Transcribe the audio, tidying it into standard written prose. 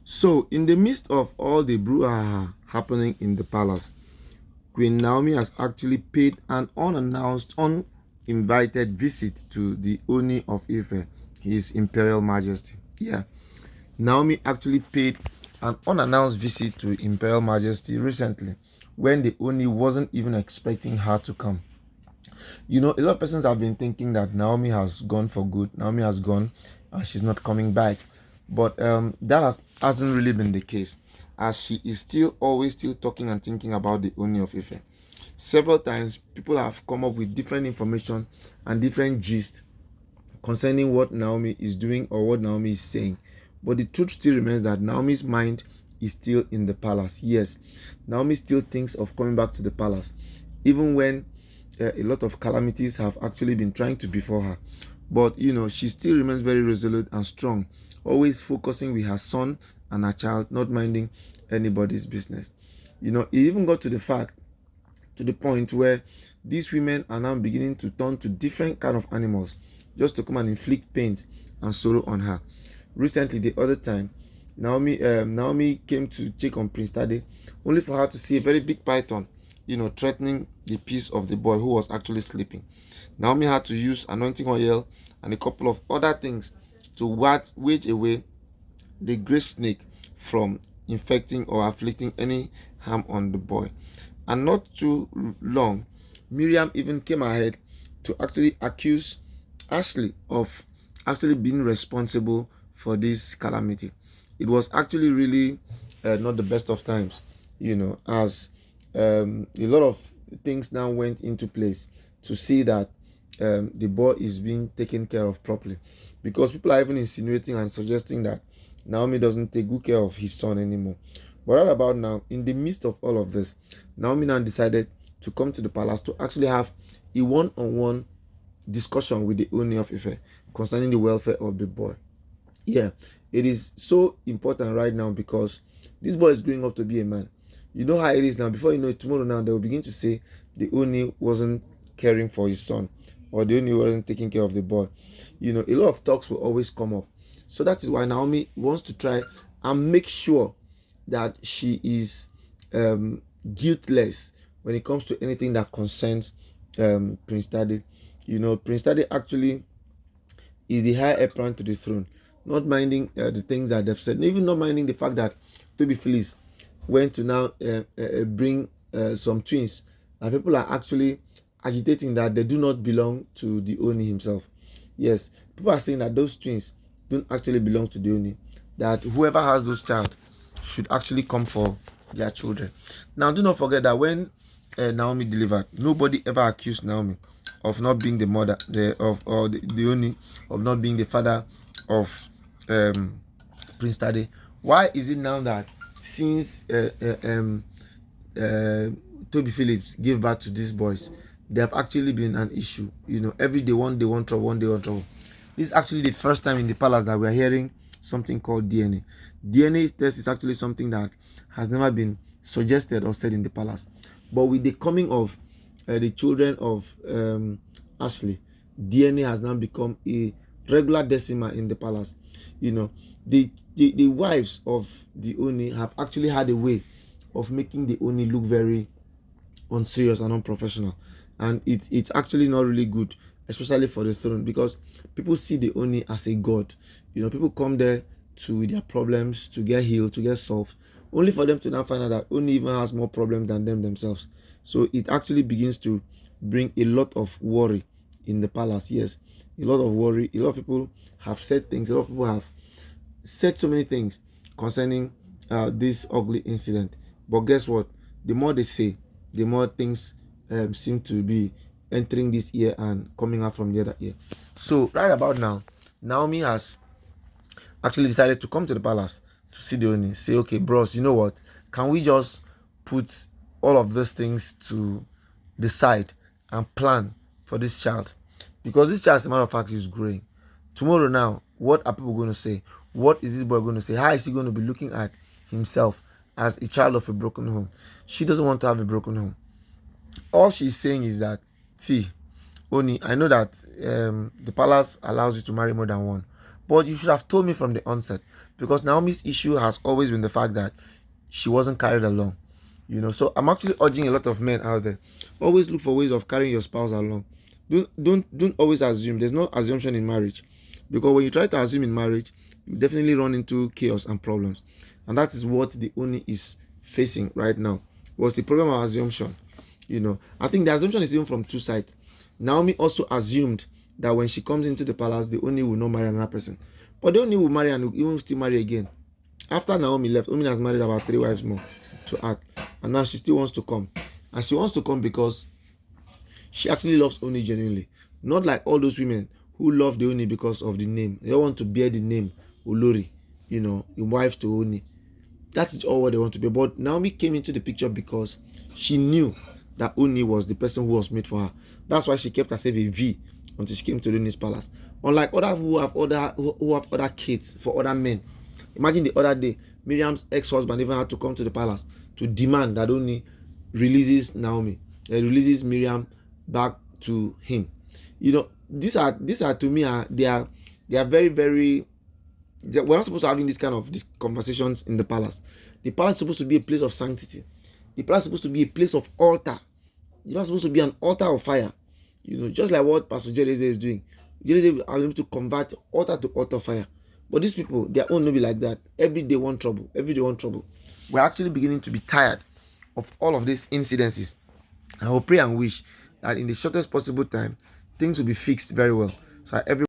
So, in the midst of all the brouhaha happening in the palace, Queen Naomi has actually paid an unannounced, uninvited visit to the Ooni of Ife, His Imperial Majesty. Yeah, Naomi actually paid an unannounced visit to Imperial Majesty recently when the Ooni wasn't even expecting her to come. A lot of persons have been thinking that Naomi has gone for good. Naomi has gone and she's not coming back. But hasn't really been the case, as she is still always still talking and thinking about the Ooni of Ife. Several times, people have come up with different information and different gist concerning what Naomi is doing or what Naomi is saying. But the truth still remains that Naomi's mind is still in the palace. Yes, Naomi still thinks of coming back to the palace, even when a lot of calamities have actually been trying to befall her. But she still remains very resolute and strong, always focusing with her son and her child, not minding anybody's business. It even got to the point where these women are now beginning to turn to different kind of animals just to come and inflict pains and sorrow on her. Recently, the other time, Naomi came to check on Prince Tade, only for her to see a very big python, threatening the peace of the boy who was actually sleeping. Naomi had to use anointing oil and a couple of other things to wage away the great snake from infecting or afflicting any harm on the boy. And not too long, Miriam even came ahead to actually accuse Ashley of actually being responsible for this calamity. It was actually really not the best of times, as a lot of things now went into place to see that the boy is being taken care of properly, because people are even insinuating and suggesting that Naomi doesn't take good care of his son anymore. But right about now, in the midst of all of this, Naomi now decided to come to the palace to actually have a one-on-one discussion with the Ooni of Ife concerning the welfare of the boy. Yeah, it is so important right now because this boy is growing up to be a man. You know how it is now. Before you know it, tomorrow now they will begin to say the Ooni wasn't caring for his son, or the Ooni wasn't taking care of the boy. A lot of talks will always come up. So that is why Naomi wants to try and make sure that she is guiltless when it comes to anything that concerns Prince Tade. Prince Tade actually is the heir apparent to the throne, not minding the things that they've said, even not minding the fact that Tobi Phillips went to now bring some twins, and people are actually agitating that they do not belong to the Ooni himself. Yes, people are saying that those twins don't actually belong to the Ooni, that whoever has those child should actually come for their children. Now, do not forget that when Naomi delivered, nobody ever accused Naomi of not being the mother the Ooni, of not being the father of Prince Tade. Why is it now that since Tobi Phillips gave birth to these boys, they have actually been an issue? Every day, one day one trouble, one day one trouble. This is actually the first time in the palace that we are hearing something called DNA. DNA test is actually something that has never been suggested or said in the palace. But with the coming of the children of Ashley, DNA has now become a regular decimal in the palace. The wives of the Ooni have actually had a way of making the Ooni look very unserious and unprofessional, and it's actually not really good, especially for the throne, because people see the Ooni as a god. People come there to their problems to get healed, to get solved, only for them to now find out that Ooni even has more problems than them themselves. So it actually begins to bring a lot of worry in the palace. Yes, a lot of worry. A lot of people have said things. A lot of people have said so many things concerning this ugly incident. But guess what? The more they say, the more things seem to be entering this ear and coming out from the other ear. So right about now, Naomi has actually decided to come to the palace to see the Ooni. Say, okay, bros, you know what? Can we just put all of these things to the side and plan for this child? Because this child, as a matter of fact, is growing. Tomorrow now, what are people going to say? What is this boy going to say? How is he going to be looking at himself as a child of a broken home? She doesn't want to have a broken home. All she's saying is that, see, Ooni, I know that the palace allows you to marry more than one, but you should have told me from the onset, because Naomi's issue has always been the fact that she wasn't carried along. So I'm actually urging a lot of men out there, always look for ways of carrying your spouse along. Don't always assume. There's no assumption in marriage, because when you try to assume in marriage, you definitely run into chaos and problems, and that is what the Ooni is facing right now. Was the problem of assumption? I think the assumption is even from two sides. Naomi also assumed that when she comes into the palace, the Ooni will not marry another person, but the Ooni will marry and will even still marry again. After Naomi left, Ooni has married about 3 wives more to add, and now she still wants to come, and she wants to come because she actually loves Ooni genuinely, not like all those women who love the Ooni because of the name. They want to bear the name Olori, the wife to Ooni. That is all what they want to be. But Naomi came into the picture because she knew that Ooni was the person who was made for her. That's why she kept herself a V until she came to Ooni's palace. Unlike others who have other kids for other men. Imagine the other day, Miriam's ex-husband even had to come to the palace to demand that Ooni releases Naomi, releases Miriam back to him. These are to me they are very, very. We're not supposed to having these conversations in the palace. The palace is supposed to be a place of sanctity. The palace is supposed to be a place of altar. You're not supposed to be an altar of fire. Just like what Pastor Yeyeluwa is doing. Yeyeluwa are able to convert altar to altar fire. But these people, their own will be like that. Every day one trouble. Every day one trouble. We're actually beginning to be tired of all of these incidences. I will pray and wish that in the shortest possible time, things will be fixed very well. So every